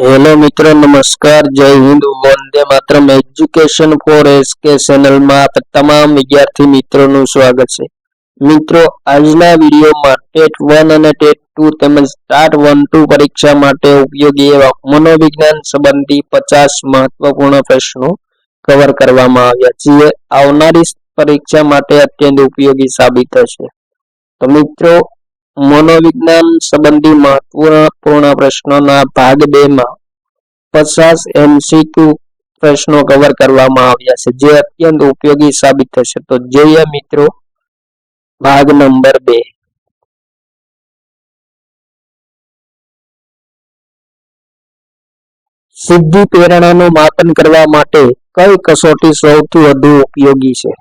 Hello મિત્રો, નમસ્કાર, જય Hind, Vande Mataram. Education four SK ચેનલમાં આપ તમામ વિદ્યાર્થી મિત્રોનું સ્વાગત છે. મિત્રો, આજના વિડીયોમાં ટેટ 1 અને ટેટ 2 તેમજ સ્ટાર્ટ 1-2 પરીક્ષા માટે ઉપયોગી એવા મનોવિજ્ઞાન સંબંધી 50 મહત્વપૂર્ણ પ્રશ્નો કવર કરવામાં આવ્યા છે, જે આવનારી પરીક્ષા માટે અત્યંત ઉપયોગી સાબિત થશે. તો મિત્રો, મનોવિજ્ઞાન સંબંધી મહત્વપૂર્ણ પ્રશ્નોના ભાગ 2 માં 50 MCQ પ્રશ્નો કવર કરવામાં આવ્યા છે, જે અત્યંત ઉપયોગી સાબિત થશે. તો જોઈએ મિત્રો ભાગ નંબર 2. સિદ્ધિ પ્રેરણાનું માપન કરવા માટે કઈ કસોટી સૌથી વધુ ઉપયોગી છે?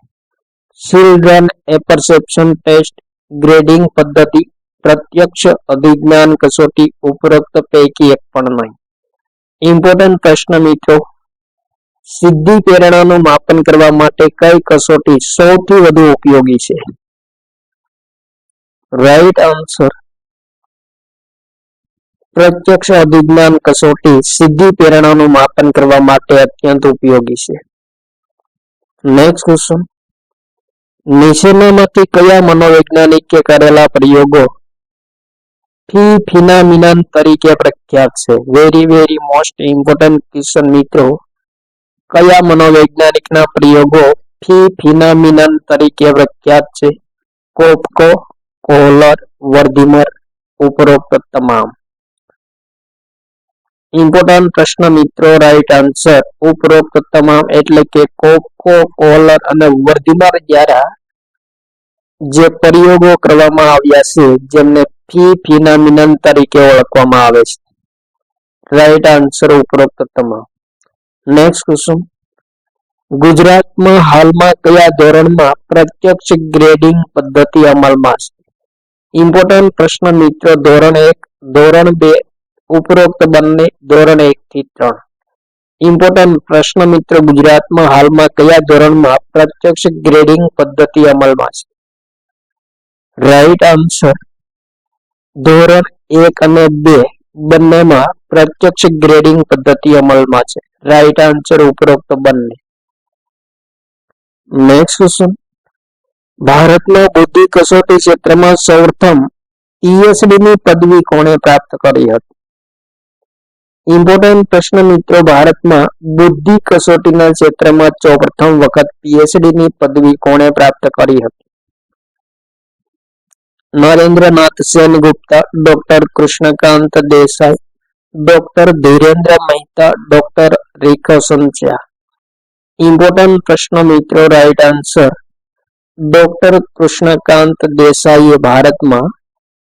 ચિલ્ડ્રન એપરસેપ્શન ટેસ્ટ, ગ્રેડિંગ પદ્ધતિ, પ્રત્યક્ષ અભિજ્ઞાન કસોટી, ઉપરોક્ત પૈકી એક પણ નહીં. ઇમ્પોર્ટન્ટ પ્રશ્ન મિત્રો, સિદ્ધિ પ્રેરણાનું માપન કરવા માટે કઈ કસોટી સૌથી વધુ ઉપયોગી છે? રાઈટ આન્સર, પ્રત્યક્ષ અભિજ્ઞાન કસોટી સિદ્ધિ પ્રેરણાનું માપન કરવા માટે અત્યંત ઉપયોગી છે. નેક્સ્ટ ક્વેશ્ચન, નીચેનામાંથી કયા મનોવૈજ્ઞાનિકે કરેલા પ્રયોગો ફિનામિનન તરીકે પ્રખ્યાત છે? વેરી મોસ્ટ ઇમ્પોર્ટન્ટ ક્વેશ્ચન મિત્રો, કયા મનોવૈજ્ઞાનિકના પ્રયોગો ફિનામિનન તરીકે પ્રખ્યાત છે? કોપકો, કોહલર, વર્ધીમર, ઉપરોક્ત તમામ. ઇમ્પોર્ટન્ટ પ્રશ્ન મિત્રો, રાઈટ આન્સર ઉપરોક્ત તમામ, એટલે કે કોપકો, કોહલર અને વર્ધીમર દ્વારા જે પ્રયોગો કરવામાં આવ્યા છે, જેમને ફિનામિનન તરીકે ઓળખવામાં આવે છે. રાઈટ આન્સર ઉપરોક્ત તમામ. નેક્સ્ટ ક્વેશ્ચન, ગુજરાતમાં હાલમાં કયા ધોરણમાં પ્રત્યક્ષ ગ્રેડિંગ પદ્ધતિ અમલમાં છે? ઇમ્પોર્ટન્ટ પ્રશ્ન મિત્રો, ધોરણ 1, ધોરણ 2, ઉપરોક્ત બંને, ધોરણ 1 થી 3. ઇમ્પોર્ટન્ટ પ્રશ્ન મિત્રો, ગુજરાતમાં હાલમાં કયા ધોરણમાં પ્રત્યક્ષ ગ્રેડિંગ પદ્ધતિ અમલમાં છે? રાઈટ આન્સર, ધોરણ 1 અને 2 બંનેમાં પ્રત્યક્ષ ગ્રેડિંગ પદ્ધતિ અમલમાં છે. રાઈટ આન્સર ઉપરોક્ત બંને. નેક્સ્ટ ક્વેશ્ચન, ભારતમાં બુદ્ધિ કસોટી ક્ષેત્રમાં સૌપ્રથમ PhD ની પદવી કોણે પ્રાપ્ત કરી હતી? ઇમ્પોર્ટન્ટ પ્રશ્ન મિત્રો, ભારતમાં બુદ્ધિ કસોટીના ક્ષેત્રમાં સૌપ્રથમ વખત PhD ની પદવી કોણે પ્રાપ્ત કરી હતી? Narendranath Sengupta, doctor Krishnakant Desai, doctor Dhirendra Mehta, doctor રિકશન ઝા. ઇમ્પોર્ટન્ટ પ્રશ્ન મિત્રો, રાઈટ આન્સર ડોક્ટર કૃષ્ણકાંત દેસાઈએ ભારતમાં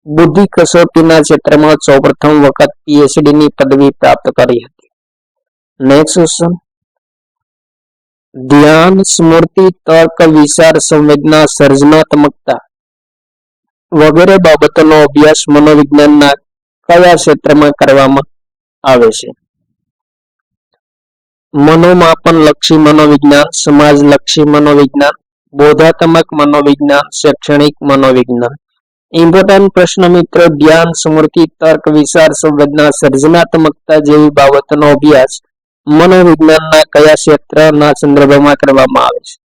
બુદ્ધિ કસોટીના ક્ષેત્રમાં સૌપ્રથમ વખત PhD ની પદવી પ્રાપ્ત કરી હતી. નેક્સ્ટ ક્વેશ્ચન, ધ્યાન, સ્મૃતિ, તર્ક, વિચાર, સંવેદના, સર્જનાત્મકતા વગેરે બાબતોનો અભ્યાસ મનોવિજ્ઞાનના કયા ક્ષેત્રમાં કરવામાં આવે છે? મનોમાપન લક્ષી મનોવિજ્ઞાન, સમાજલક્ષી મનોવિજ્ઞાન, બોધાત્મક મનોવિજ્ઞાન, શૈક્ષણિક મનોવિજ્ઞાન. ઇમ્પોર્ટન્ટ પ્રશ્ન મિત્રો, ધ્યાન, સ્મૃતિ, તર્ક, વિચાર, સંવેદના, સર્જનાત્મકતા જેવી બાબતોનો અભ્યાસ મનોવિજ્ઞાનના કયા ક્ષેત્રના સંદર્ભમાં કરવામાં આવે છે?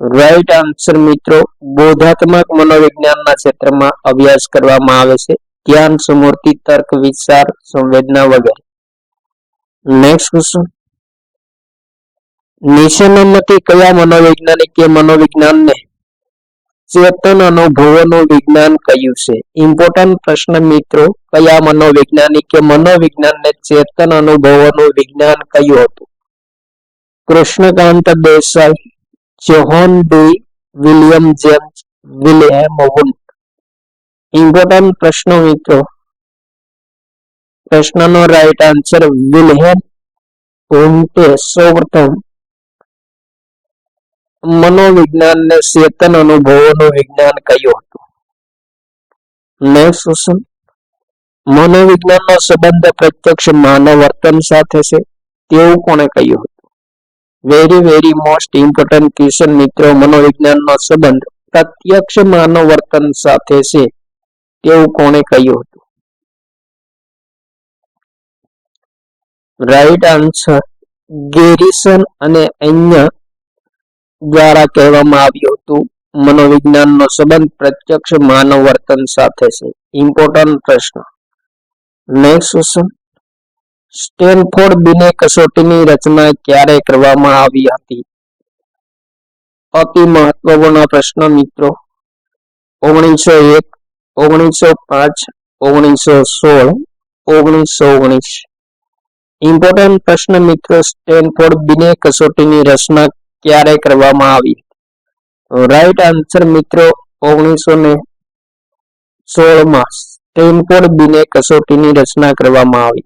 રાઈટ આન્સર મિત્રો, બોધાત્મક મનોવિજ્ઞાનના ક્ષેત્રમાં અભ્યાસ કરવામાં આવે છે. ધ્યાન, સ્મૃતિ, તર્ક, વિચાર, સંવેદના વગેરે. નેક્સ્ટ ક્વેશ્ચન, નીચેનામાંથી કયા મનોવૈજ્ઞાનિકે મનોવિજ્ઞાનને ચેતન અનુભવોનું વિજ્ઞાન કહ્યું છે? ઇમ્પોર્ટન્ટ પ્રશ્ન મિત્રો, કયા મનોવૈજ્ઞાનિકે મનોવિજ્ઞાનને ચેતન અનુભવોનું વિજ્ઞાન કહ્યું હતું? Krishnakant Desai, John D, William James, Wilhelm Wundt. Important પ્રશ્ન મિત્રો, પ્રશ્નનો રાઈટ આન્સર વિલ્હેમ વુન્ડે સૌપ્રથમ મનોવિજ્ઞાનને ચેતન અનુભવોનું વિજ્ઞાન કહ્યું હતું. નેક્સ્ટ ક્વેશ્ચન, મનોવિજ્ઞાનનો સંબંધ પ્રત્યક્ષ માનવ વર્તન સાથે છે તેવું કોણે કહ્યું હતું? વેરી મોસ્ટ ઇમ્પોર્ટન્ટ ક્વેશ્ચન મિત્રો, મનોવિજ્ઞાનનો સંબંધ પ્રત્યક્ષ માનવ વર્તન સાથે છે તેવું કોણે કહ્યું હતું? રાઈટ આન્સર ગેરિસન અને અન્ય દ્વારા કહેવામાં આવ્યું હતું મનોવિજ્ઞાનનો સંબંધ પ્રત્યક્ષ માનવ વર્તન સાથે છે. ઇમ્પોર્ટન્ટ પ્રશ્ન. Next question. સ્ટેનફોર્ડ બિને કસોટીની રચના ક્યારે કરવામાં આવી હતી? અતિ મહત્વપૂર્ણ પ્રશ્ન મિત્રો. 1901, 1905, 1916, 1919. ઇમ્પોર્ટન્ટ પ્રશ્ન મિત્રો. સ્ટેનફોર્ડ બિને કસોટીની રચના ક્યારે કરવામાં આવી? રાઈટ આન્સર મિત્રો 1916 સ્ટેનફોર્ડ બિને કસોટીની રચના કરવામાં આવી.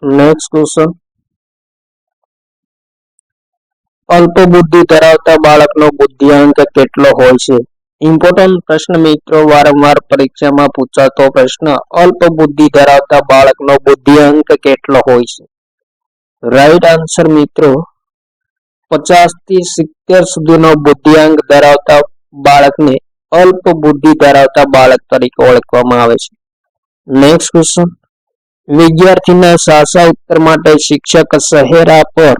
Next question. અલ્પ બુદ્ધિ ધરાવતા બાળકનો બુદ્ધિઆંક કેટલો હોય છે? ઇમ્પોર્ટન્ટ પ્રશ્ન મિત્રો. વારંવાર પરીક્ષામાં પૂછાતો પ્રશ્ન. અલ્પ બુદ્ધિ ધરાવતા બાળકનો બુદ્ધિઆંક કેટલો હોય છે? રાઈટ આન્સર મિત્રો 50 થી 70 સુધીનો બુદ્ધિઆંક ધરાવતા બાળકને અલ્પ બુદ્ધિ ધરાવતા બાળક તરીકે ઓળખવામાં આવે છે. Next question. વિદ્યાર્થીના સાચા ઉત્તર માટે શિક્ષક ચહેરા પર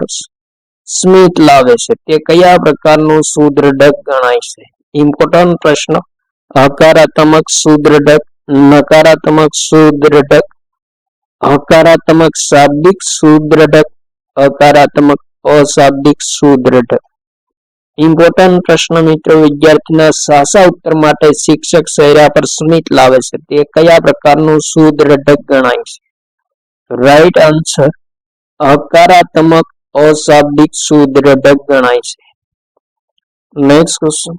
સ્મિત લાવે છે તે કયા પ્રકારનું સુદૃઢક ગણાય છે? ઇમ્પોર્ટન્ટ પ્રશ્ન. હકારાત્મક સુદૃઢક, નકારાત્મક સુદૃઢક, હકારાત્મક શાબ્દિક સુદૃઢક, હકારાત્મક અશાબ્દિક સુદૃઢક. ઇમ્પોર્ટન્ટ પ્રશ્ન મિત્રો. વિદ્યાર્થીના સાચા ઉત્તર માટે શિક્ષક ચહેરા પર સ્મિત લાવે છે તે કયા પ્રકારનું સુદૃઢક ગણાય છે? રાઈટ આન્સર હકારાત્મક અશાબ્દિક સુદૃઢક ગણાય છે. Next question.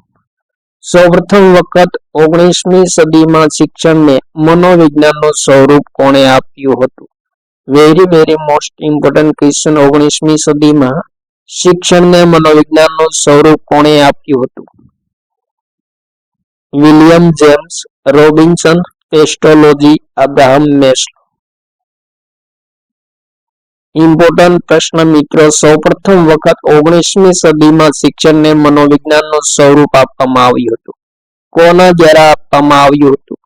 સૌપ્રથમ વખત 19મી સદીમાં શિક્ષણને મનોવિજ્ઞાનનું સ્વરૂપ કોણે આપ્યું હતું? Very most important question. 19મી સદીમાં શિક્ષણને મનોવિજ્ઞાનનું સ્વરૂપ કોણે આપ્યું હતું? William James Robinson, Pestalozzi, Abraham Maslow. Important પ્રશ્ન મિત્રો. સૌપ્રથમ વખત 19મી સદીમાં શિક્ષણને મનોવિજ્ઞાનનું સ્વરૂપ આપવામાં આવ્યું હતું. કોના દ્વારા આપવામાં આવ્યું હતું?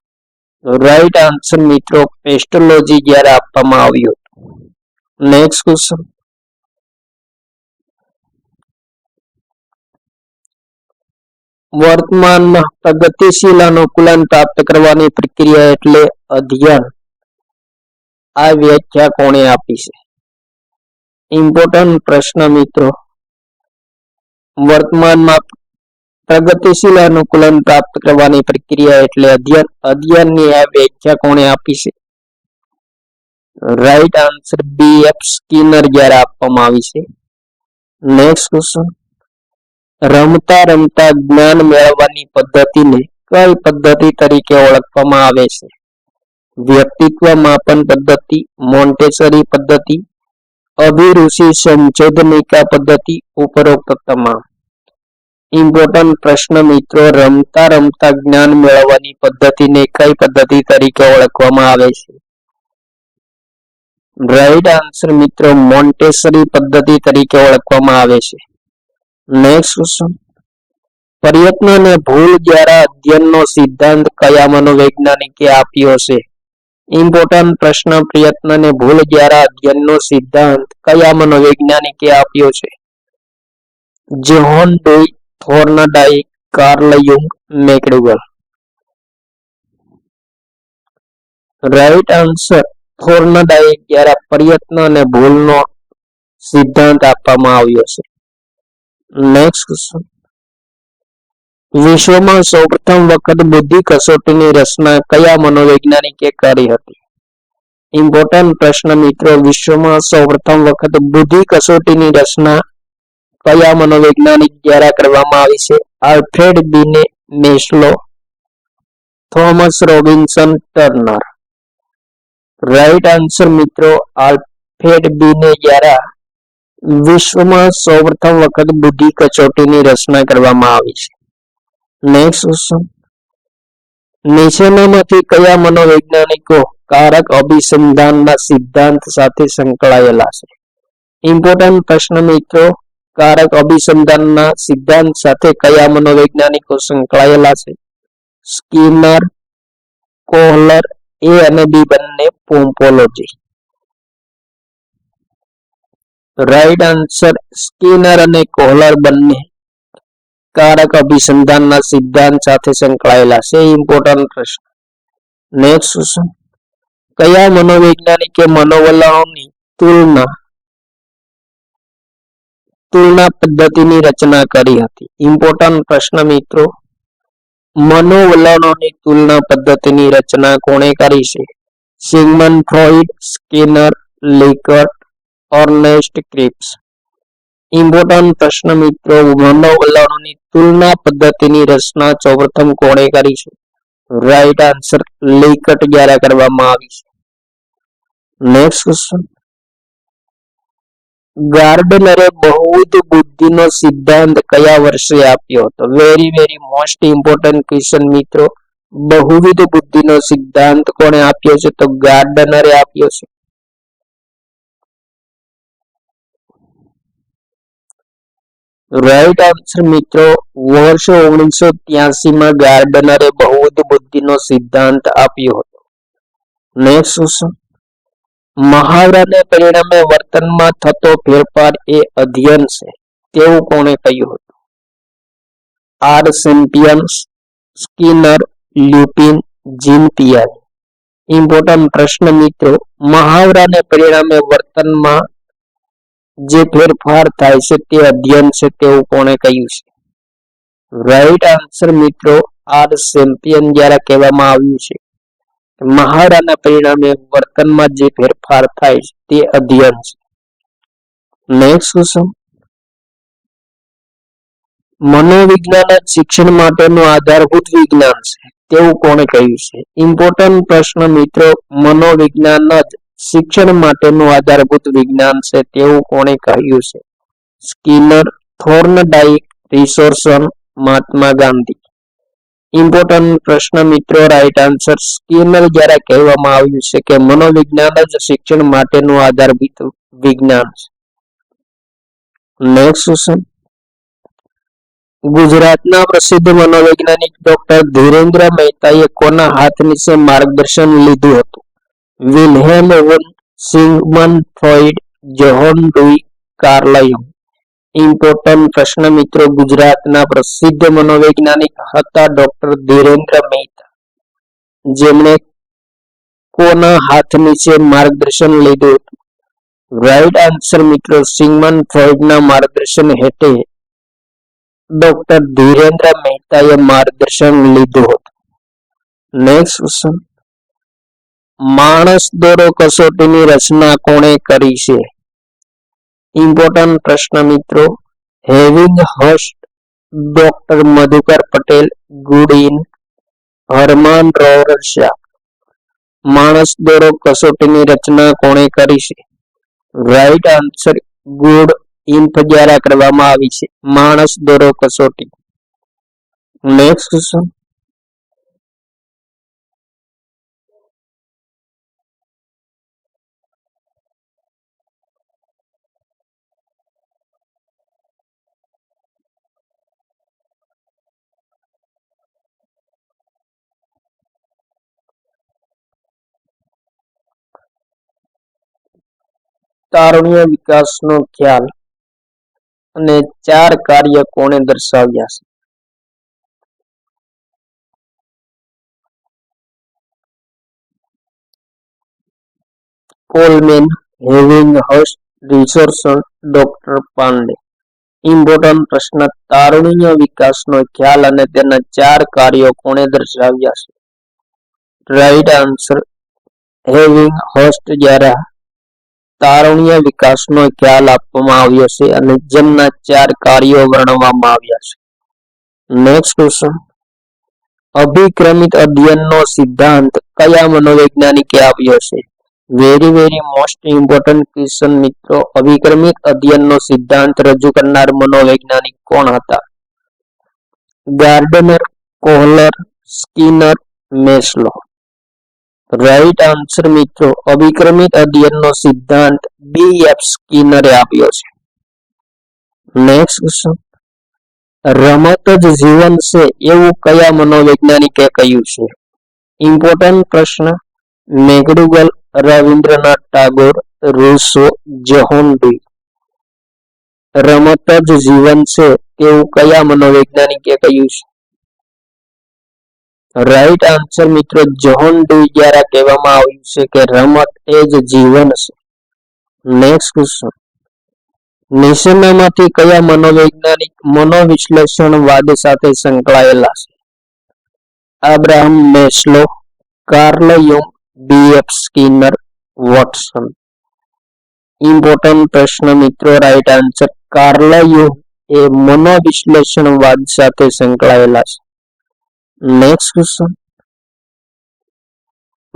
રાઈટ આન્સર મિત્રો પેસ્ટોલોજી દ્વારા આપવામાં આવ્યું હતું. Next question. વર્તમાનમાં પ્રગતિશીલ અનુકૂલન પ્રાપ્ત કરવાની પ્રક્રિયા એટલે અધ્યયન. આ વ્યાખ્યા કોણે આપી છે? ઇમ્પોર્ટન્ટ પ્રશ્ન મિત્રો. વર્તમાનમાં પ્રગતિશીલ અનુકૂલન પ્રાપ્ત કરવાની પ્રક્રિયા એટલે અધ્યયન. અધ્યયનની આ વ્યાખ્યા કોણે આપી છે? Right answer B.F. સ્કિનર દ્વારા આપવામાં આવી છે. Next question. રમતા રમતા જ્ઞાન મેળવવાની પદ્ધતિને કઈ પદ્ધતિ તરીકે ઓળખવામાં આવે છે? વ્યક્તિત્વ માપન પદ્ધતિ, મોન્ટેસરી પદ્ધતિ, અભિરુચિ સંશોધનિકા પદ્ધતિ, ઉપરોક્ત તમામ. ઇમ્પોર્ટન્ટ પ્રશ્ન મિત્રો. રમતા રમતા જ્ઞાન મેળવવાની પદ્ધતિને કઈ પદ્ધતિ તરીકે ઓળખવામાં આવે છે? રાઈટ આન્સર મિત્રો મોન્ટેસરી પદ્ધતિ તરીકે ઓળખવામાં આવે છે. Next question. પ્રયત્ન અને ભૂલ દ્વારા અધ્યયનનો સિદ્ધાંત કયા મનોવૈજ્ઞાનિકે આપ્યો છે? ઇમ્પોર્ટન્ટ પ્રશ્ન. પ્રયત્ન અને ભૂલ દ્વારા અધ્યયનનો સિદ્ધાંત કયા મનોવૈજ્ઞાનિકે આપ્યો છે? John Dewey, Thorndike, Carl Jung, McDougall. Right answer Thorndike દ્વારા પ્રયત્ન અને ભૂલનો સિદ્ધાંત આપવામાં આવ્યો છે. Next question. વિશ્વમાં સૌપ્રથમ વખત બુદ્ધિ કસોટીની રચના કયા મનોવૈજ્ઞાનિકે કરી હતી? ઇમ્પોર્ટન્ટ પ્રશ્ન મિત્રો. વિશ્વમાં સૌપ્રથમ વખત બુદ્ધિ કસોટીની રચના કયા મનોવૈજ્ઞાનિક દ્વારા કરવામાં આવી છે? Alfred Binet Maslow, Thomas Robinson, Turner. Right answer મિત્રો આલ્ફ્રેડ બિને દ્વારા વિશ્વમાં સૌપ્રથમ વખત બુદ્ધિ કસોટીની રચના કરવામાં આવી છે. Next question. નીચેનામાંથી કયા મનોવૈજ્ઞાનિકો કારક અભિસંધાનના સિદ્ધાંત સાથે સંકળાયેલા છે? ઇમ્પોર્ટન્ટ પ્રશ્ન મિત્રો. કારક અભિસંધાનના સિદ્ધાંત સાથે કયા મનોવૈજ્ઞાનિકો સંકળાયેલા છે? સ્કિનર, કોહલર, એ અને બી બંને પોમ્પોલોજી. રાઈટ આન્સર સ્કિનર અને કોહલર બંને કારક અભિસંધાનના સિદ્ધાંત સાથે સંકળાયેલા છે. ઇમ્પોર્ટન્ટ પ્રશ્ન. Next question. કયા મનોવૈજ્ઞાનિકે મનોવલણોની તુલના પદ્ધતિની રચના કરી હતી? ઇમ્પોર્ટન્ટ પ્રશ્ન મિત્રો. મનોવલણોની તુલના પદ્ધતિની રચના કોણે કરી છે? Sigmund Freud, Skinner, Likert, Ernest Cripps. Important પ્રશ્ન મિત્રો. મનોવલણોની તુલના પદ્ધતિની રચના સૌપ્રથમ કોણે કરી છે? રાઈટ આન્સર લિકર્ટ દ્વારા કરવામાં આવી છે. Next question. ગાર્ડનરે બહુવિધ બુદ્ધિનો સિદ્ધાંત કયા વર્ષે આપ્યો હતો? વેરી મોસ્ટ ઇમ્પોર્ટન્ટ ક્વેશ્ચન મિત્રો. બહુવિધ બુદ્ધિનો સિદ્ધાંત કોણે આપ્યો છે? તો ગાર્ડનરે આપ્યો છે. રાઈટ આન્સર મિત્રો વર્ષ 1983 ગાર્ડનરે બહુવિધ બુદ્ધિનો સિદ્ધાંત આપ્યો હતો. Next question. મહાવરાને પરિણામે વર્તનમાં થતો ફેરફાર એ અધ્યયન છે તેવું કોણે કહ્યું હતું? આર સેમ્પિયન્સ, સ્કિનર, લ્યુપિન, જીન પિયાજે. ઇમ્પોર્ટન્ટ પ્રશ્ન મિત્રો. મહાવરાને પરિણામે વર્તનમાં જે ફેરફાર થાય છે તે અધ્યયન છે તેવું કોણે કહ્યું છે? રાઈટ આન્સર મિત્રો આર સેમ્પિયન દ્વારા કહેવામાં આવ્યું છે. મહાવરાના પરિણામે વર્તનમાં જે ફેરફાર થાય છે તે અધ્યયન છે. Next question. મનોવિજ્ઞાન જ શિક્ષણ માટેનું આધારભૂત વિજ્ઞાન છે તેવું કોણે કહ્યું છે? ઇમ્પોર્ટન્ટ પ્રશ્ન મિત્રો. મનોવિજ્ઞાન જ શિક્ષણ માટેનું આધારભૂત વિજ્ઞાન છે તેવું કોણે કહ્યું છે? સ્કિનર, થોર્નડાઇક, રિસોર્સન, મહાત્મા ગાંધી. ઇમ્પોર્ટન્ટ પ્રશ્ન મિત્રો. રાઈટ આન્સર સ્કિનર દ્વારા કહેવામાં આવ્યું છે કે મનોવિજ્ઞાન જ શિક્ષણ માટેનું આધારભૂત વિજ્ઞાન છે. Next question. ગુજરાતના પ્રસિદ્ધ મનોવૈજ્ઞાનિક ડોક્ટર ધીરેન્દ્ર મહેતાએ કોના હાથ નીચે માર્ગદર્શન લીધું હતું? વિલ્હેલ્મ વોન, Sigmund Freud, John Dewey, Carl Jung. Important પ્રશ્ન મિત્રો. ગુજરાતના પ્રસિદ્ધ મનોવૈજ્ઞાનિક હતા ડોક્ટર ધીરેન્દ્ર મહેતા, જેમણે કોના હાથ નીચે માર્ગદર્શન લીધું હતું? રાઈટ આન્સર મિત્રો સિગમન્ડ ફ્રોઈડના માર્ગદર્શન હેઠળ ડોક્ટર ધીરેન્દ્ર મહેતાએ માર્ગદર્શન લીધું હતું. Next question. માણસ દોરો કસોટીની રચના કોણે કરી છે? ઇમ્પોર્ટન્ટ પ્રશ્ન મિત્રો. Havighurst, doctor Madhukar Patel, ગુડિન, હરમાન રોરશા. માણસ દોરો કસોટીની રચના કોણે કરી છે? રાઈટ આન્સર ગુડ ઇન્ફ દ્વારા કરવામાં આવી છે માણસ દોરો કસોટી. Next question. તારુણ્ય વિકાસનો ખ્યાલ અને 4 કાર્ય કોણે દર્શાવ્યા છે? Coleman, Havighurst, Richardson, doctor Pandey. Important પ્રશ્ન. તારુણ્ય વિકાસનો ખ્યાલ અને તેના 4 કાર્યો કોણે દર્શાવ્યા છે? રાઈટ આન્સર હેવિંગ હર્સ્ટ દ્વારા તારુણ્ય વિકાસનો ખ્યાલ આપવામાં આવ્યો છે અને જેમના 4 કાર્યો વર્ણવવામાં આવ્યા છે. Next question. અભિક્રમિત અધ્યયનનો સિદ્ધાંત કયા મનોવૈજ્ઞાનિકે આપ્યો છે? વેરી મોસ્ટ ઇમ્પોર્ટન્ટ ક્વેશ્ચન મિત્રો. અભિક્રમિત અધ્યયનનો સિદ્ધાંત રજૂ કરનાર મનોવૈજ્ઞાનિક કોણ હતા? Gardener, Kohler, Skinner, Maslow. Right answer મિત્રો અભિક્રમિક અધ્યયનનો સિદ્ધાંત BF સ્કિનરે આપ્યો છે. નેક્સ્ટ ક્વેશ્ચન, રમત જ જીવન છે એવું કયા મનોવૈજ્ઞાનિકે કહ્યું છે? ઇમ્પોર્ટન્ટ પ્રશ્ન. મેકડુગલ, રવિન્દ્રનાથ ટાગોર, રૂસો, જ્હોન ડુઈ. રમત જ જીવન છે એવું કયા મનોવૈજ્ઞાનિકે કહ્યું છે? રાઈટ આન્સર મિત્રો જ્હોન ડુઈ દ્વારા કહેવામાં આવ્યું છે કે રમત એ જ જીવન છે. નેક્સ્ટ ક્વેશ્ચન, નીચેનામાંથી કયા મનોવૈજ્ઞાનિક મનોવિશ્લેષણવાદ સાથે સંકળાયેલા છે? Abraham Maslow, Carl Jung, BF Skinner, Watson. Important પ્રશ્ન મિત્રો, રાઈટ આન્સર કાર્લ યુંગ એ મનોવિશ્લેષણવાદ સાથે સંકળાયેલા છે. નેક્સ્ટ ક્વેશ્ચન,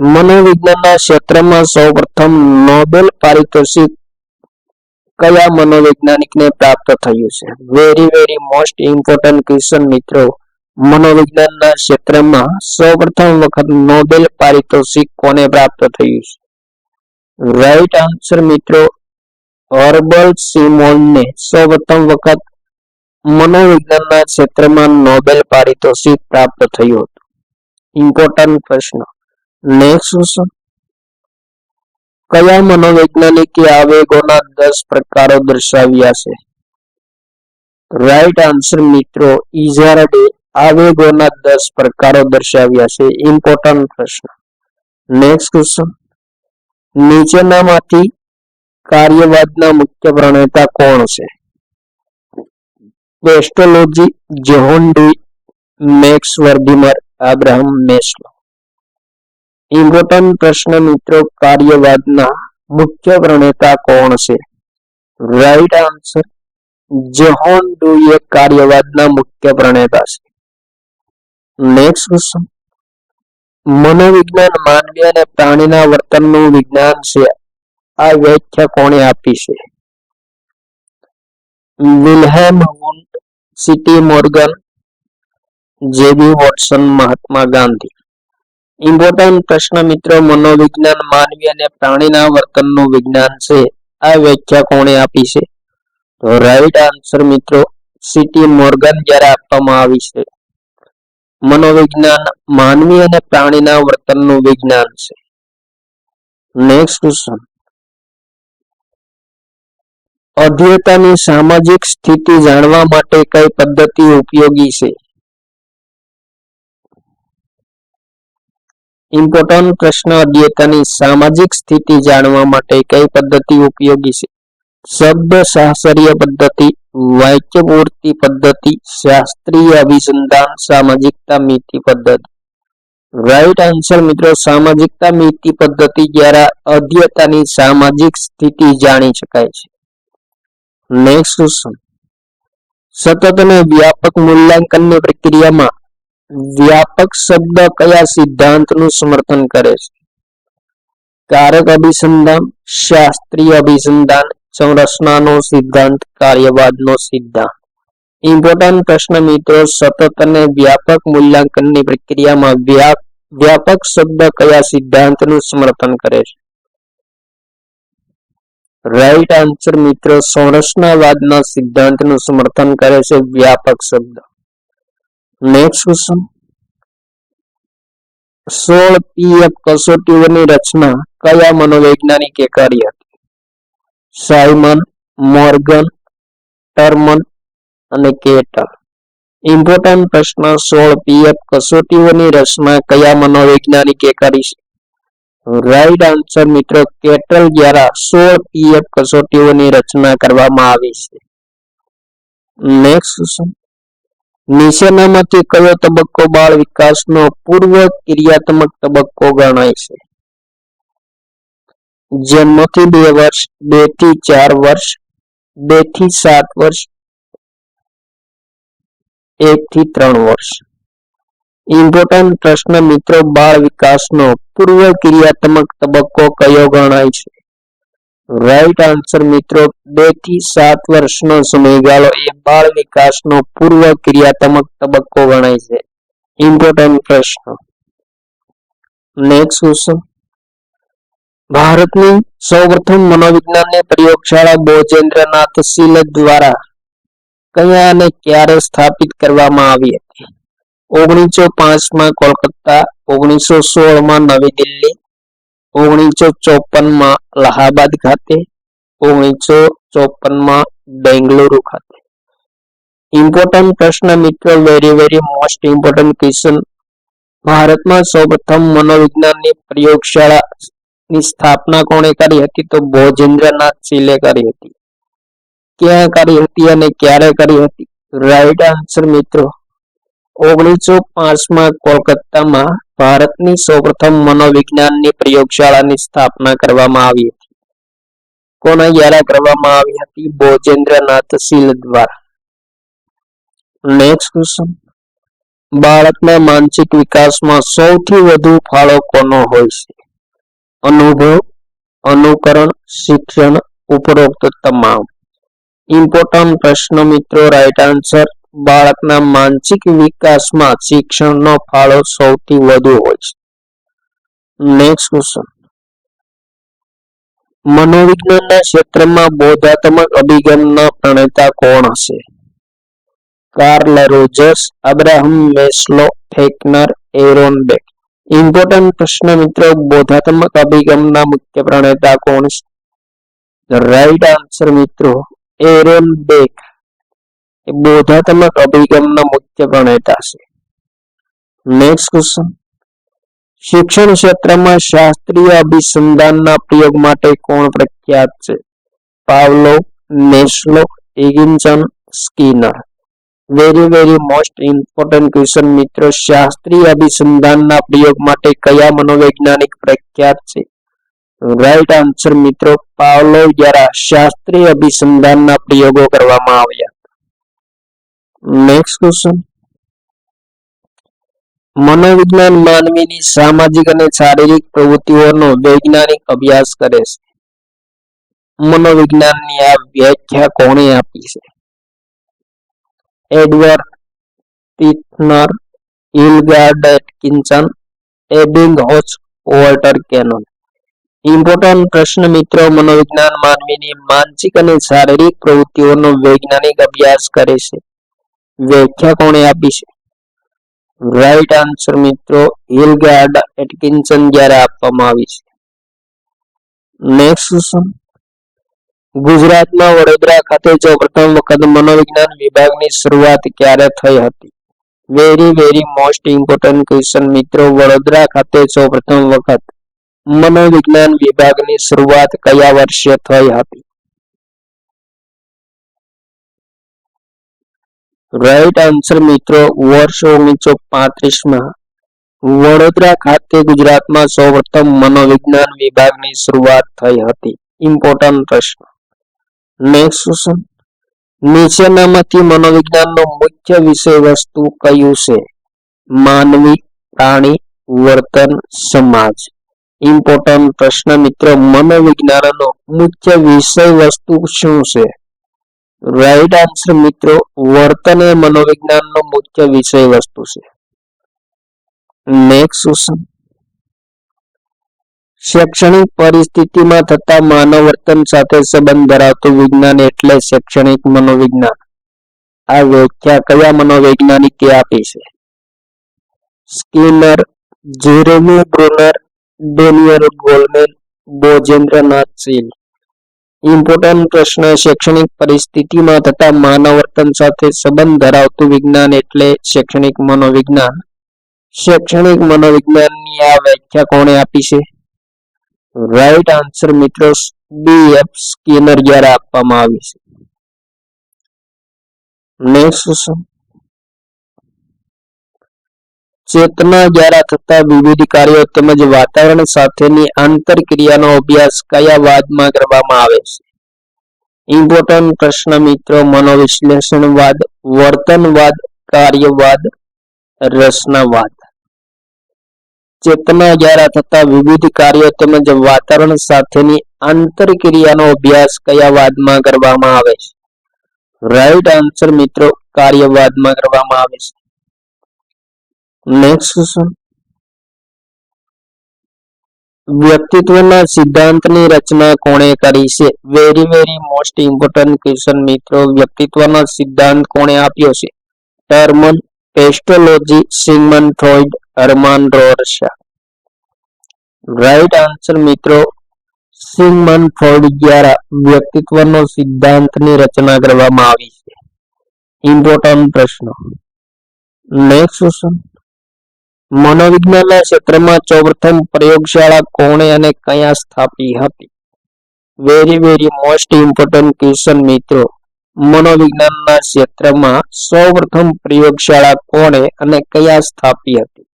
મનોવિજ્ઞાનના ક્ષેત્રમાં સૌપ્રથમ નોબેલ પારિતોષિક કયા મનોવૈજ્ઞાનિકને પ્રાપ્ત થયું છે? વેરી મોસ્ટ ઇમ્પોર્ટન્ટ ક્વેશ્ચન મિત્રો, મનોવિજ્ઞાનના ક્ષેત્રમાં સૌપ્રથમ વખત નોબેલ પારિતોષિક કોને પ્રાપ્ત થયું છે? રાઈટ આન્સર મિત્રો હર્બર્ટ સિમોનને સૌપ્રથમ વખત મનોવિજ્ઞાનના ક્ષેત્રમાં નોબેલ પારિતોષિક પ્રાપ્ત થયું હતું. ઇમ્પોર્ટન્ટ પ્રશ્ન. નેક્સ્ટ ક્વેશ્ચન, કયા મનોવૈજ્ઞાનિકે આવેગોના 10 પ્રકારો દર્શાવ્યા છે? રાઈટ આન્સર મિત્રો ઇઝાર્ડે આવેગોના 10 પ્રકારો દર્શાવ્યા છે. ઇમ્પોર્ટન્ટ પ્રશ્ન. નેક્સ્ટ ક્વેશ્ચન, નીચેનામાંથી કાર્યવાદના મુખ્ય પ્રણેતા કોણ છે? Pestalozzi, John Dewey, Max Wertheimer, Abraham Maslow. Important પ્રશ્ન મિત્રો, કાર્યવાદના મુખ્ય પ્રણેતા કોણ છે? રાઈટ આન્સર જ્હોન ડુઈ એ કાર્યવાદના મુખ્ય પ્રણેતા છે. નેક્સ્ટ ક્વેશ્ચન, મનોવિજ્ઞાન માનવી અને પ્રાણીના વર્તનનું વિજ્ઞાન છે આ વ્યાખ્યા કોણે આપી છે? Wilhelm Wundt, CT Morgan, JB Watson, Mahatma Gandhi. Important પ્રશ્ન મિત્રો, મનોવિજ્ઞાન માનવી અને પ્રાણીના વર્તનનું વિજ્ઞાન છે આ વ્યાખ્યા કોણે આપી છે? તો રાઈટ આન્સર મિત્રો CT મોર્ગન દ્વારા આપવામાં આવી છે. મનોવિજ્ઞાન માનવી અને પ્રાણીના વર્તનનું વિજ્ઞાન છે. નેક્સ્ટ ક્વેશ્ચન, અધ્યેતાની સામાજિક સ્થિતિ જાણવા માટે કઈ પદ્ધતિ ઉપયોગી છે? ઇમ્પોર્ટન્ટ પ્રશ્ન, અધ્યેતાની સામાજિક સ્થિતિ જાણવા માટે કઈ પદ્ધતિ ઉપયોગી છે? શબ્દશાસ્ત્રીય પદ્ધતિ, વાક્યપૂર્તિ પદ્ધતિ, શાસ્ત્રીય અભિસંધાન, સામાજિકતા મિતિ પદ્ધતિ. રાઈટ આન્સર મિત્રો સામાજિકતા મિતિ પદ્ધતિ દ્વારા અધ્યેતાની સામાજિક સ્થિતિ જાણી શકાય છે. નેક્સ્ટ ક્વેશ્ચન, સતત અને વ્યાપક મૂલ્યાંકનની પ્રક્રિયામાં વ્યાપક શબ્દ કયા સિદ્ધાંતનું સમર્થન કરે છે? કારક અભિસંધાન, શાસ્ત્રીય અભિસંધાન, સંરચનાનો સિદ્ધાંત, કાર્યવાદનો સિદ્ધાંત. ઇમ્પોર્ટન્ટ પ્રશ્ન મિત્રો, સતત અને વ્યાપક મૂલ્યાંકનની પ્રક્રિયામાં વ્યાપક શબ્દ કયા સિદ્ધાંતનું સમર્થન કરે છે? રાઈટ આન્સર મિત્રો સંરચનાવાદના સિદ્ધાંતનું સમર્થન કરે છે વ્યાપક શબ્દ. નેક્સ્ટ ક્વેશ્ચન, 16 PF કસોટીઓની રચના કયા મનોવૈજ્ઞાનિકે કરી હતી? સાયમન, મોર્ગન, ટર્મન અને કેટલ. ઇમ્પોર્ટન્ટ પ્રશ્ન, 16 PF કસોટીઓની રચના કયા મનોવૈજ્ઞાનિકે કરી છે? રાઈટ આન્સર મિત્રો કેટલ દ્વારા 16 PF કસોટીઓની રચના કરવામાં આવી છે. નેક્સ્ટ ક્વેશ્ચન, નીચેનામાંથી કયો તબક્કો બાળ વિકાસનો પૂર્વ ક્રિયાત્મક તબક્કો ગણાય છે? જન્મથી 2 વર્ષ, 2 થી 4 વર્ષ, 2 થી 7 વર્ષ, 1 થી 3 વર્ષ. ઇમ્પોર્ટન્ટ પ્રશ્ન મિત્રો, બાળ વિકાસનો પૂર્વ ક્રિયાત્મક તબક્કો કયો ગણાય છે? રાઈટ આન્સર મિત્રો 2 થી 7 વર્ષનો સમયગાળો એ બાળ વિકાસનો પૂર્વ ક્રિયાત્મક તબક્કો ગણાય છે. ઇમ્પોર્ટન્ટ પ્રશ્ન. નેક્સ્ટ ક્વેશ્ચન, ભારતની સૌપ્રથમ મનોવિજ્ઞાનની પ્રયોગશાળા ભોજેન્દ્રનાથ શીલ દ્વારા કયા અને ક્યારે સ્થાપિત કરવામાં આવી હતી? 1905માં કોલકાતા, 1916માં નવી દિલ્હી, 1954માં અલ્હાબાદ ખાતે, 1954માં બેંગલુરુ ખાતે. ઇમ્પોર્ટન્ટ પ્રશ્ન મિત્રો, વેરી મોસ્ટ ઇમ્પોર્ટન્ટ ક્વેશ્ચન. ભારતમાં સૌપ્રથમ મનોવિજ્ઞાનની પ્રયોગશાળાની સ્થાપના કોણે કરી હતી? તો ભોજેન્દ્રનાથ શીલે કરી હતી. ક્યાં કરી હતી અને ક્યારે કરી હતી? રાઈટ આન્સર મિત્રો, 1905માં કોલકાતામાં ભારતની સૌપ્રથમ મનોવિજ્ઞાનની પ્રયોગશાળાની સ્થાપના કરવામાં આવી હતી. કોના દ્વારા કરવામાં આવી હતી? ભોજેન્દ્રનાથ શીલ દ્વારા. નેક્સ્ટ ક્વેશ્ચન, બાળકના માનસિક વિકાસમાં સૌથી વધુ ફાળો કોનો હોય છે? અનુભવ, અનુકરણ, શિક્ષણ, ઉપરોક્ત તમામ. ઇમ્પોર્ટન્ટ પ્રશ્ન મિત્રો, રાઈટ આન્સર, બાળકના માનસિક વિકાસમાં શિક્ષણનો ફાળો સૌથી વધુ હોય છે. નેક્સ્ટ ક્વેશ્ચન, મનોવિજ્ઞાનના ક્ષેત્રમાં બોધાત્મક અભિગમના પ્રણેતા કોણ હશે? Carl Rogers, Abraham Maslow, Fechner, Aaron Beck. Important પ્રશ્ન મિત્રો, બોધાત્મક અભિગમના મુખ્ય પ્રણેતા કોણ છે? રાઈટ આન્સર મિત્રો, એરોન બેક એ બોધાત્મક અભિગમના મુખ્ય પ્રણેતા છે. નેક્સ્ટ ક્વેશ્ચન, શિક્ષણ ક્ષેત્રમાં શાસ્ત્રીય અભિસંધાનના પ્રયોગ માટે કોણ પ્રખ્યાત છે? Pavlov, Maslow, Higginson, Skinner. Very most important question મિત્રો, શાસ્ત્રીય અભિસંધાનના પ્રયોગ માટે કયા મનોવૈજ્ઞાનિક પ્રખ્યાત છે? રાઈટ આન્સર મિત્રો, પાવલોવ દ્વારા શાસ્ત્રીય અભિસંધાનના પ્રયોગો કરવામાં આવ્યા. નેક્સ્ટ ક્વેશ્ચન, મનોવિજ્ઞાન માનવીની સામાજિક અને શારીરિક પ્રવૃત્તિઓનો વૈજ્ઞાનિક અભ્યાસ કરે છે. મનોવિજ્ઞાનની આ વ્યાખ્યા કોણે આપી છે? Edward Titchener, Hilgard Atkinson, Ebbinghaus, Walter Cannon. Important પ્રશ્ન મિત્રો, મનોવિજ્ઞાન માનવીની માનસિક અને શારીરિક પ્રવૃત્તિઓનો વૈજ્ઞાનિક અભ્યાસ કરે છે. વ્યાખ્યા કોણે આપી છે? રાઈટ આન્સર મિત્રો, હિલગાર્ડ એટકિન્સન દ્વારા આપવામાં આવી છે. નેક્સ્ટ ક્વેશ્ચન, ગુજરાતમાં વડોદરા ખાતે સૌપ્રથમ વખત મનોવિજ્ઞાન વિભાગની શરૂઆત ક્યારે થઈ હતી? વેરી મોસ્ટ ઇમ્પોર્ટન્ટ ક્વેશ્ચન મિત્રો, વડોદરા ખાતે સૌપ્રથમ વખત મનોવિજ્ઞાન વિભાગની શરૂઆત કયા વર્ષે થઈ હતી? રાઈટ આન્સર મિત્રો, વર્ષ 1935માં વડોદરા ખાતે ગુજરાતમાં સૌપ્રથમ મનોવિજ્ઞાન વિભાગની શરૂઆત થઈ હતી. ઇમ્પોર્ટન્ટ પ્રશ્ન. નેક્સ્ટ ક્વેશ્ચન, નીચેનામાંથી મનોવિજ્ઞાનનો મુખ્ય વિષય વસ્તુ કયું છે? માનવી, પ્રાણી, વર્તન, સમાજ. ઇમ્પોર્ટન્ટ પ્રશ્ન મિત્રો, મનોવિજ્ઞાનનો મુખ્ય વિષય વસ્તુ શું છે? રાઈટ આન્સર મિત્રો, વર્તન એ મનોવિજ્ઞાનનો મુખ્ય વિષય વસ્તુ છે. નેક્સ્ટ ક્વેશ્ચન, શૈક્ષણિક પરિસ્થિતિમાં થતા માનવ વર્તન સાથે સંબંધ ધરાવતું વિજ્ઞાન એટલે શૈક્ષણિક મનોવિજ્ઞાન. આ વ્યાખ્યા કયા મનોવૈજ્ઞાનિકે આપી છે? સ્કિનર, જેરેમી બ્રુનર, ડેનિયલ ગોલમેન, ભોજેન્દ્રનાથ શીલ. ઇમ્પોર્ટન્ટ પ્રશ્ન, શૈક્ષણિક પરિસ્થિતિમાં થતા માનવ વર્તન સાથે સંબંધ ધરાવતું વિજ્ઞાન એટલે શૈક્ષણિક મનોવિજ્ઞાન. શૈક્ષણિક મનોવિજ્ઞાનની આ વ્યાખ્યા કોણે આપી છે? રાઈટ આન્સર મિત્રો, B.F. સ્કિનર દ્વારા આપવામાં આવી છે. નેક્સ્ટ ક્વેશ્ચન, ચેતના દ્વારા થતા વિવિધ કાર્યો તેમજ વાતાવરણ સાથેની આંતરક્રિયાનો અભ્યાસ કયા વાદમાં કરવામાં આવે છે? ઇમ્પોર્ટન્ટ પ્રશ્ન મિત્રો, મનોવિશ્લેષણવાદ, વર્તનવાદ, કાર્યવાદ, રચનાવાદ. ચેતના દ્વારા થતા વિવિધ કાર્યો તેમજ વાતાવરણ સાથેની આંતરક્રિયાનો અભ્યાસ કયા વાદમાં કરવામાં આવે છે? રાઈટ આન્સર મિત્રો, કાર્યવાદમાં કરવામાં આવે છે. નેક્સ્ટ ક્વેશ્ચન, વ્યક્તિત્વના સિદ્ધાંતની રચના કોણે કરી છે? વેરી મોસ્ટ ઇમ્પોર્ટન્ટ ક્વેશ્ચન મિત્રો. વ્યક્તિત્વનો સિદ્ધાંત કોણે આપ્યો છે? ટર્મન પેસ્ટોલોજી, સિગમન્ડ ફ્રોઈડ, હર્માન રોરસા. રાઈટ આન્સર મિત્રો સિગમન્ડ ફ્રોઈડ દ્વારા વ્યક્તિત્વનો સિદ્ધાંતની રચના કરવામાં આવી છે. ઇમ્પોર્ટન્ટ પ્રશ્ન. Next question. મનોવિજ્ઞાનના ક્ષેત્રમાં સૌપ્રથમ પ્રયોગશાળા કોણે અને ક્યાં સ્થાપી હતી? વેરી મોસ્ટ ઇમ્પોર્ટન્ટ ક્વેશ્ચન મિત્રો. મનોવિજ્ઞાનના ક્ષેત્રમાં સૌપ્રથમ પ્રયોગશાળા કોણે અને ક્યાં સ્થાપી હતી?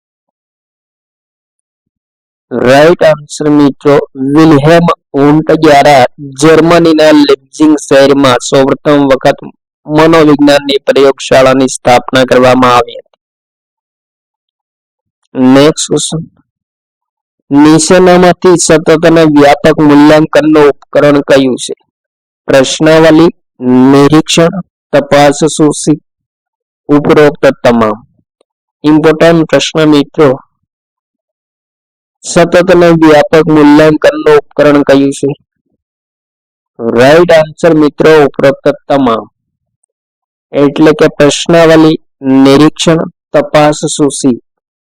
રાઈટ આન્સર મિત્રો વિલ્હેમ વુન્ટ દ્વારા જર્મનીના લીપ્ઝિગ શહેરમાં સૌપ્રથમ વખત મનોવિજ્ઞાનની પ્રયોગશાળાની સ્થાપના કરવામાં આવી હતી. Next question. નીચેનામાંથી સતત અને વ્યાપક મૂલ્યાંકનનું ઉપકરણ કયું છે? પ્રશ્નાવલી, નિરીક્ષણ, તપાસ, સૂચિ, ઉપરોક્ત તમામ. ઇમ્પોર્ટન્ટ પ્રશ્ન મિત્રો. સતત અને વ્યાપક મૂલ્યાંકનનું ઉપકરણ કયું છે? રાઈટ આન્સર મિત્રો ઉપરોક્ત તમામ. એટલે કે પ્રશ્નાવલી, નિરીક્ષણ, તપાસ, સૂચિ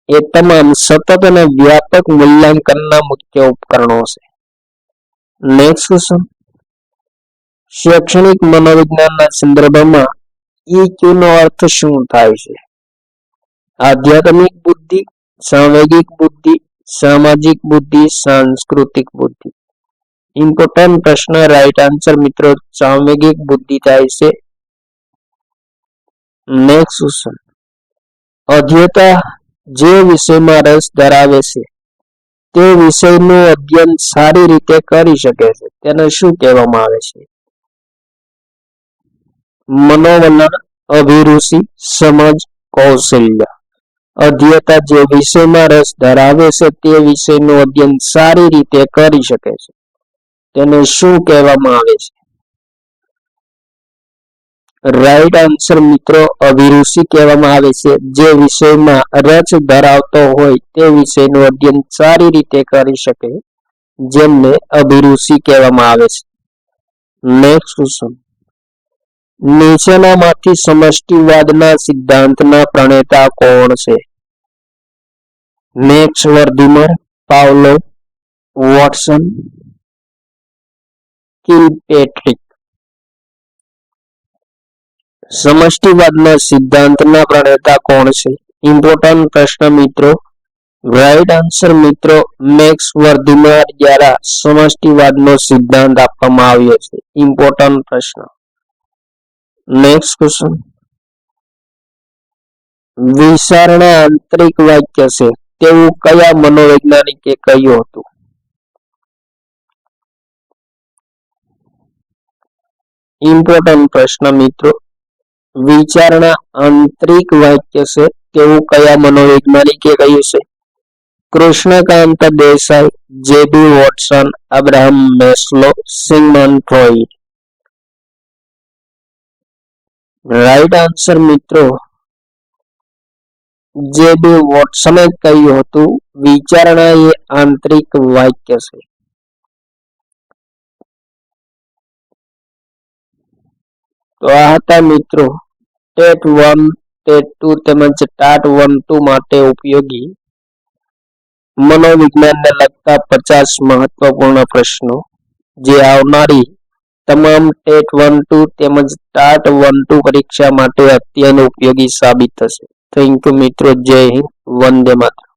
એ તમામ સતત અને વ્યાપક મૂલ્યાંકનના મુખ્ય ઉપકરણો છે. Next question. શૈક્ષણિક મનોવિજ્ઞાનના સંદર્ભમાં EQ નો અર્થ શું થાય છે? આધ્યાત્મિક બુદ્ધિ, સાંવેગિક બુદ્ધિ, સામાજિક બુદ્ધિ, સાંસ્કૃતિક બુદ્ધિ. ઇમ્પોર્ટન્ટ પ્રશ્ન. રાઈટ આન્સર મિત્રો સાંવેગિક બુદ્ધિ થાય છે. Next question. અધ્યેતા જે વિષયમાં રસ ધરાવે છે તે વિષયનું અધ્યયન સારી રીતે કરી શકે છે તેને શું કહેવામાં આવે છે? મનોવલણ, અભિરુચિ, સમજ, કૌશલ્ય. અધ્યેતા જે વિષયમાં રસ ધરાવે છે તે વિષયનું અધ્યયન સારી રીતે કરી શકે છે તેને શું કહેવામાં આવે છે? રાઈટ આન્સર મિત્રો અભિરુચિ કહેવામાં આવે છે. જે વિષયમાં રસ ધરાવતો હોય તે વિષયનું અધ્યયન સારી રીતે કરી શકે જેમને અભિરુચિ કહેવામાં આવે છે. Next question. નીચેનામાંથી સમષ્ટિવાદના સિદ્ધાંતના પ્રણેતા કોણ છે? Max Wertheimer, Pavlov, Watson, Kilpatrick. સમષ્ટિવાદના સિદ્ધાંતના પ્રણેતા કોણ છે? ઇમ્પોર્ટન્ટ પ્રશ્ન મિત્રો. રાઈટ આન્સર મિત્રો મેક્સ વર્ધીમર દ્વારા સમષ્ટિવાદનો સિદ્ધાંત આપવામાં આવ્યો છે. ઇમ્પોર્ટન્ટ પ્રશ્ન. Next question. વિચારણા આંતરિક વાક્ય છે તેવું કયા મનોવૈજ્ઞાનિકે કહ્યું હતું? ઇમ્પોર્ટન્ટ પ્રશ્ન મિત્રો. વિચારણા આંતરિક વાક્ય છે તેવું કયા મનોવૈજ્ઞાનિકે કહ્યું છે? Krishnakant Desai, JB Watson, Abraham Maslow, Sigmund Freud. Right answer મિત્રો જેબી વોટસને કહ્યું હતું વિચારણા એ આંતરિક વાક્ય છે. તો આ હતા મિત્રો ટેટ 1, ટેટ 2 તેમજ ટાટ 1-2 માટે ઉપયોગી મનોવિજ્ઞાનને લગતા 50 મહત્વપૂર્ણ પ્રશ્નો જે આવનારી તમામ ટેટ 1-2 તેમજ ટાટ 1-2 પરીક્ષા માટે અત્યંત ઉપયોગી સાબિત થશે. થેન્ક યુ મિત્રો. જય હિન્દ. વંદે માતરમ.